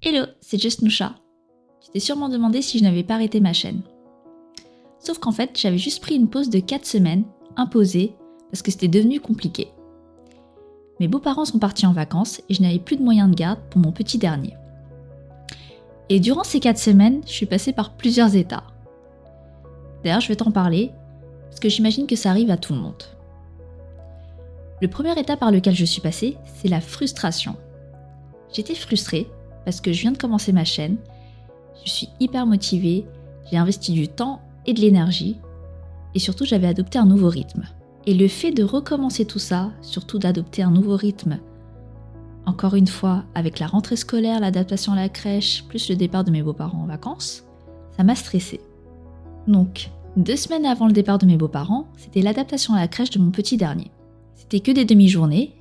Hello, c'est Just Nusha. Tu t'es sûrement demandé si je n'avais pas arrêté ma chaîne. Sauf qu'en fait, j'avais juste pris une pause de 4 semaines, imposée, parce que c'était devenu compliqué. Mes beaux-parents sont partis en vacances et je n'avais plus de moyens de garde pour mon petit dernier. Et durant ces 4 semaines, je suis passée par plusieurs états. D'ailleurs, je vais t'en parler, parce que j'imagine que ça arrive à tout le monde. Le premier état par lequel je suis passée, c'est la frustration. J'étais frustrée parce que je viens de commencer ma chaîne, je suis hyper motivée, j'ai investi du temps et de l'énergie, et surtout j'avais adopté un nouveau rythme. Et le fait de recommencer tout ça, surtout d'adopter un nouveau rythme, encore une fois avec la rentrée scolaire, l'adaptation à la crèche, plus le départ de mes beaux-parents en vacances, ça m'a stressée. Donc, 2 semaines avant le départ de mes beaux-parents, c'était l'adaptation à la crèche de mon petit dernier. C'était que des demi-journées,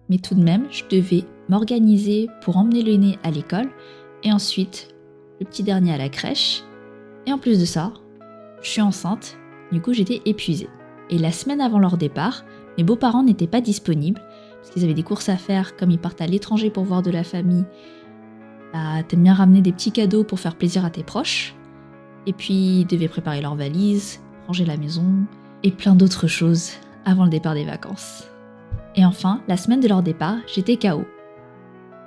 mais tout de même, je devais m'organiser pour emmener l'aîné à l'école et ensuite le petit dernier à la crèche. Et en plus de ça, je suis enceinte, du coup j'étais épuisée. Et la semaine avant leur départ, mes beaux-parents n'étaient pas disponibles parce qu'ils avaient des courses à faire, comme ils partent à l'étranger pour voir de la famille. Bah, t'aimes bien ramener des petits cadeaux pour faire plaisir à tes proches. Et puis ils devaient préparer leurs valises, ranger la maison et plein d'autres choses avant le départ des vacances. Et enfin, la semaine de leur départ, j'étais KO.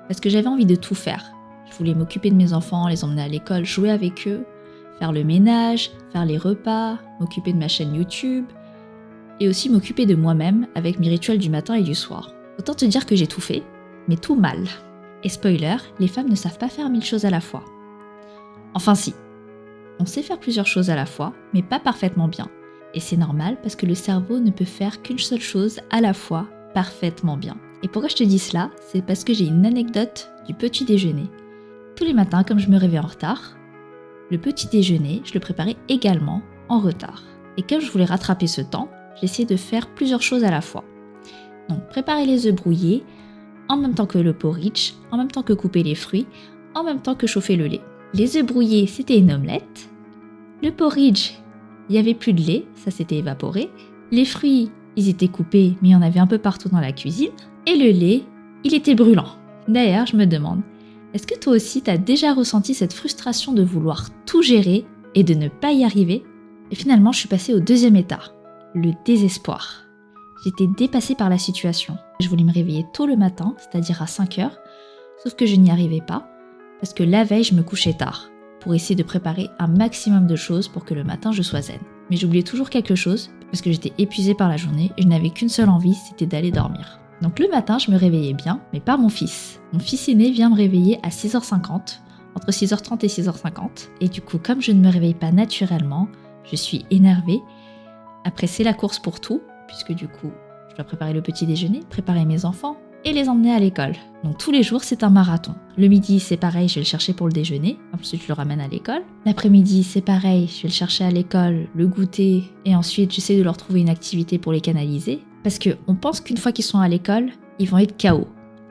Parce que j'avais envie de tout faire. Je voulais m'occuper de mes enfants, les emmener à l'école, jouer avec eux, faire le ménage, faire les repas, m'occuper de ma chaîne YouTube, et aussi m'occuper de moi-même avec mes rituels du matin et du soir. Autant te dire que j'ai tout fait, mais tout mal. Et spoiler, les femmes ne savent pas faire 1000 choses à la fois. Enfin si, on sait faire plusieurs choses à la fois, mais pas parfaitement bien. Et c'est normal parce que le cerveau ne peut faire qu'une seule chose à la fois parfaitement bien. Et pourquoi je te dis cela? C'est parce que j'ai une anecdote du petit déjeuner. Tous les matins, comme je me réveillais en retard, le petit déjeuner, je le préparais également en retard. Et comme je voulais rattraper ce temps, j'essayais de faire plusieurs choses à la fois. Donc préparer les œufs brouillés, en même temps que le porridge, en même temps que couper les fruits, en même temps que chauffer le lait. Les œufs brouillés, c'était une omelette. Le porridge, il n'y avait plus de lait, ça s'était évaporé. Les fruits, ils étaient coupés, mais il y en avait un peu partout dans la cuisine. Et le lait, il était brûlant. D'ailleurs, je me demande, est-ce que toi aussi t'as déjà ressenti cette frustration de vouloir tout gérer et de ne pas y arriver? Et finalement, je suis passée au deuxième état, le désespoir. J'étais dépassée par la situation. Je voulais me réveiller tôt le matin, c'est-à-dire à 5h, sauf que je n'y arrivais pas, parce que la veille, je me couchais tard, pour essayer de préparer un maximum de choses pour que le matin, je sois zen. Mais j'oubliais toujours quelque chose, parce que j'étais épuisée par la journée et je n'avais qu'une seule envie, c'était d'aller dormir. Donc le matin, je me réveillais bien, mais pas mon fils. Mon fils aîné vient me réveiller à 6h50, entre 6h30 et 6h50. Et du coup, comme je ne me réveille pas naturellement, je suis énervée. Après, c'est la course pour tout, puisque du coup, je dois préparer le petit déjeuner, préparer mes enfants et les emmener à l'école. Donc tous les jours, c'est un marathon. Le midi, c'est pareil, je vais le chercher pour le déjeuner. Ensuite, je le ramène à l'école. L'après-midi, c'est pareil, je vais le chercher à l'école, le goûter. Et ensuite, j'essaie de leur trouver une activité pour les canaliser. Parce qu'on pense qu'une fois qu'ils sont à l'école, ils vont être KO.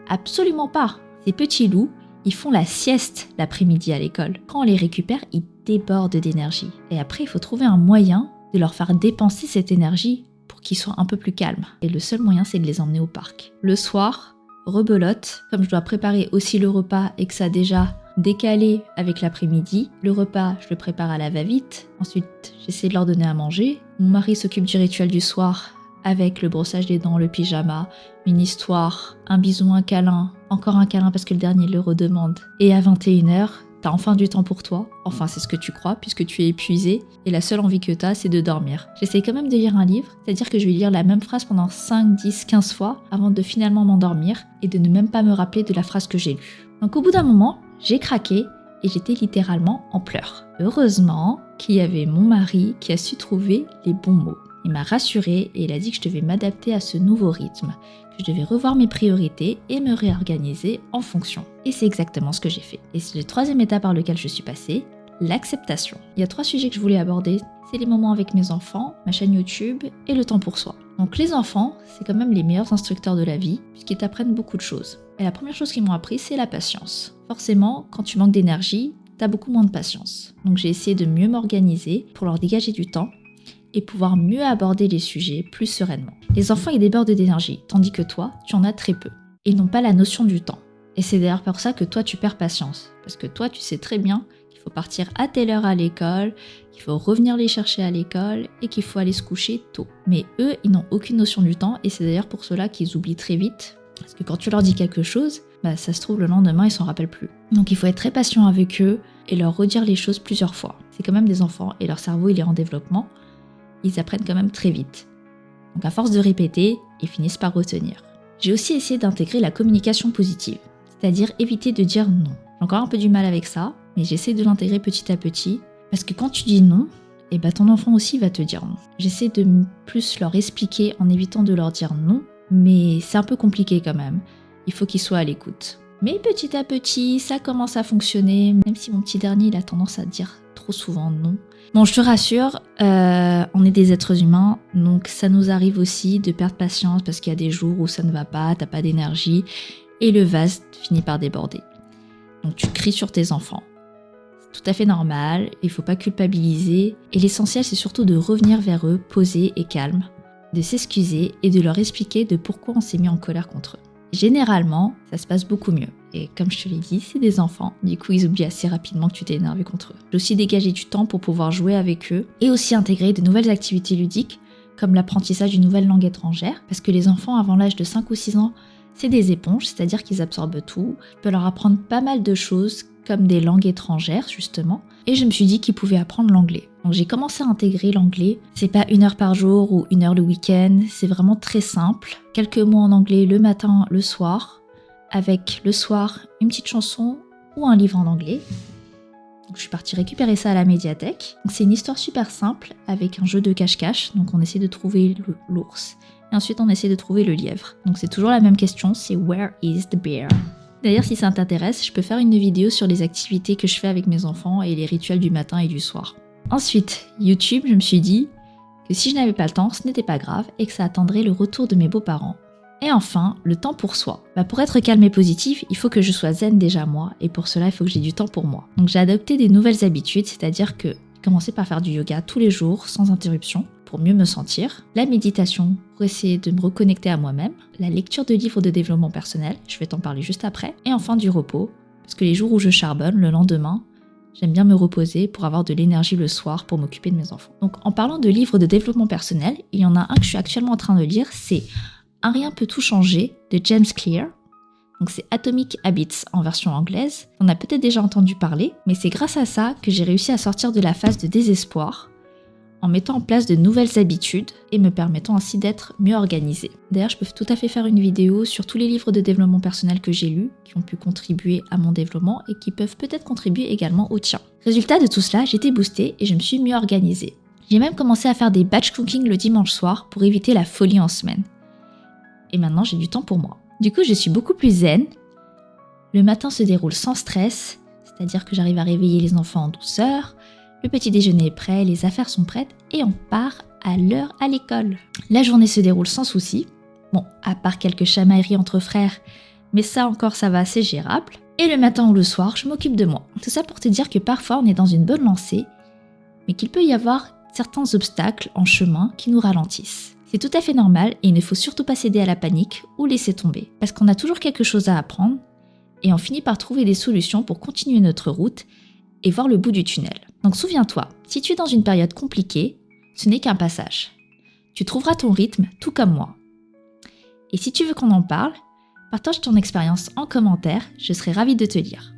Absolument pas. Ces petits loups, ils font la sieste l'après-midi à l'école. Quand on les récupère, ils débordent d'énergie. Et après, il faut trouver un moyen de leur faire dépenser cette énergie pour qu'ils soient un peu plus calmes. Et le seul moyen, c'est de les emmener au parc. Le soir, rebelote, comme je dois préparer aussi le repas et que ça a déjà décalé avec l'après-midi. Le repas, je le prépare à la va-vite. Ensuite, j'essaie de leur donner à manger. Mon mari s'occupe du rituel du soir avec le brossage des dents, le pyjama, une histoire, un bisou, un câlin, encore un câlin parce que le dernier le redemande. Et à 21h, t'as enfin du temps pour toi. Enfin, c'est ce que tu crois puisque tu es épuisé et la seule envie que t'as, c'est de dormir. J'essaie quand même de lire un livre, c'est-à-dire que je vais lire la même phrase pendant 5, 10, 15 fois avant de finalement m'endormir et de ne même pas me rappeler de la phrase que j'ai lue. Donc au bout d'un moment, j'ai craqué et j'étais littéralement en pleurs. Heureusement qu'il y avait mon mari qui a su trouver les bons mots. Il m'a rassurée et il a dit que je devais m'adapter à ce nouveau rythme, que je devais revoir mes priorités et me réorganiser en fonction. Et c'est exactement ce que j'ai fait. Et c'est le troisième état par lequel je suis passée, l'acceptation. Il y a 3 sujets que je voulais aborder. C'est les moments avec mes enfants, ma chaîne YouTube et le temps pour soi. Donc les enfants, c'est quand même les meilleurs instructeurs de la vie, puisqu'ils t'apprennent beaucoup de choses. Et la première chose qu'ils m'ont appris, c'est la patience. Forcément, quand tu manques d'énergie, t'as beaucoup moins de patience. Donc j'ai essayé de mieux m'organiser pour leur dégager du temps et pouvoir mieux aborder les sujets plus sereinement. Les enfants, ils débordent d'énergie, tandis que toi, tu en as très peu. Ils n'ont pas la notion du temps. Et c'est d'ailleurs pour ça que toi, tu perds patience. Parce que toi, tu sais très bien qu'il faut partir à telle heure à l'école, qu'il faut revenir les chercher à l'école et qu'il faut aller se coucher tôt. Mais eux, ils n'ont aucune notion du temps et c'est d'ailleurs pour cela qu'ils oublient très vite. Parce que quand tu leur dis quelque chose, ça se trouve le lendemain, ils s'en rappellent plus. Donc il faut être très patient avec eux et leur redire les choses plusieurs fois. C'est quand même des enfants et leur cerveau, il est en développement. Ils apprennent quand même très vite. Donc à force de répéter, ils finissent par retenir. J'ai aussi essayé d'intégrer la communication positive, c'est-à-dire éviter de dire non. J'ai encore un peu du mal avec ça, mais j'essaie de l'intégrer petit à petit, parce que quand tu dis non, ton enfant aussi va te dire non. J'essaie de plus leur expliquer en évitant de leur dire non, mais c'est un peu compliqué quand même. Il faut qu'ils soient à l'écoute. Mais petit à petit, ça commence à fonctionner, même si mon petit dernier, il a tendance à dire trop souvent non. Bon, je te rassure, on est des êtres humains, donc ça nous arrive aussi de perdre patience parce qu'il y a des jours où ça ne va pas, t'as pas d'énergie, et le vase finit par déborder. Donc tu cries sur tes enfants. C'est tout à fait normal, il faut pas culpabiliser, et l'essentiel c'est surtout de revenir vers eux, posé et calme, de s'excuser et de leur expliquer de pourquoi on s'est mis en colère contre eux. Généralement, ça se passe beaucoup mieux. Et comme je te l'ai dit, c'est des enfants, du coup ils oublient assez rapidement que tu t'es énervé contre eux. J'ai aussi dégagé du temps pour pouvoir jouer avec eux et aussi intégrer de nouvelles activités ludiques comme l'apprentissage d'une nouvelle langue étrangère parce que les enfants avant l'âge de 5 ou 6 ans, c'est des éponges, c'est-à-dire qu'ils absorbent tout. Tu peux leur apprendre pas mal de choses comme des langues étrangères justement et je me suis dit qu'ils pouvaient apprendre l'anglais. Donc j'ai commencé à intégrer l'anglais. C'est pas 1 heure par jour ou 1 heure le week-end, c'est vraiment très simple. Quelques mots en anglais le matin, le soir, avec le soir une petite chanson ou un livre en anglais. Donc, je suis partie récupérer ça à la médiathèque. Donc, c'est une histoire super simple avec un jeu de cache-cache. Donc on essaie de trouver l'ours et ensuite on essaie de trouver le lièvre. Donc c'est toujours la même question, c'est Where is the bear? D'ailleurs si ça t'intéresse, je peux faire une vidéo sur les activités que je fais avec mes enfants et les rituels du matin et du soir. Ensuite, YouTube, je me suis dit que si je n'avais pas le temps, ce n'était pas grave et que ça attendrait le retour de mes beaux-parents. Et enfin, le temps pour soi. Pour être calme et positif, il faut que je sois zen déjà moi, et pour cela, il faut que j'ai du temps pour moi. Donc j'ai adopté des nouvelles habitudes, c'est-à-dire que j'ai commencé par faire du yoga tous les jours, sans interruption, pour mieux me sentir, la méditation, pour essayer de me reconnecter à moi-même, la lecture de livres de développement personnel, je vais t'en parler juste après, et enfin du repos, parce que les jours où je charbonne, le lendemain, j'aime bien me reposer pour avoir de l'énergie le soir pour m'occuper de mes enfants. Donc en parlant de livres de développement personnel, il y en a un que je suis actuellement en train de lire, c'est Un rien peut tout changer de James Clear. Donc c'est Atomic Habits en version anglaise. On a peut-être déjà entendu parler, mais c'est grâce à ça que j'ai réussi à sortir de la phase de désespoir en mettant en place de nouvelles habitudes et me permettant ainsi d'être mieux organisée. D'ailleurs, je peux tout à fait faire une vidéo sur tous les livres de développement personnel que j'ai lus, qui ont pu contribuer à mon développement et qui peuvent peut-être contribuer également au tien. Résultat de tout cela, j'étais boostée et je me suis mieux organisée. J'ai même commencé à faire des batch cooking le dimanche soir pour éviter la folie en semaine. Et maintenant, j'ai du temps pour moi. Du coup, je suis beaucoup plus zen. Le matin se déroule sans stress, c'est-à-dire que j'arrive à réveiller les enfants en douceur, le petit déjeuner est prêt, les affaires sont prêtes et on part à l'heure à l'école. La journée se déroule sans souci. Bon, à part quelques chamailleries entre frères, mais ça encore, ça va, c'est gérable. Et le matin ou le soir, je m'occupe de moi. Tout ça pour te dire que parfois, on est dans une bonne lancée, mais qu'il peut y avoir certains obstacles en chemin qui nous ralentissent. C'est tout à fait normal et il ne faut surtout pas céder à la panique ou laisser tomber. Parce qu'on a toujours quelque chose à apprendre et on finit par trouver des solutions pour continuer notre route et voir le bout du tunnel. Donc souviens-toi, si tu es dans une période compliquée, ce n'est qu'un passage. Tu trouveras ton rythme tout comme moi. Et si tu veux qu'on en parle, partage ton expérience en commentaire, je serai ravie de te lire.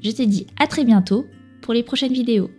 Je te dis à très bientôt pour les prochaines vidéos.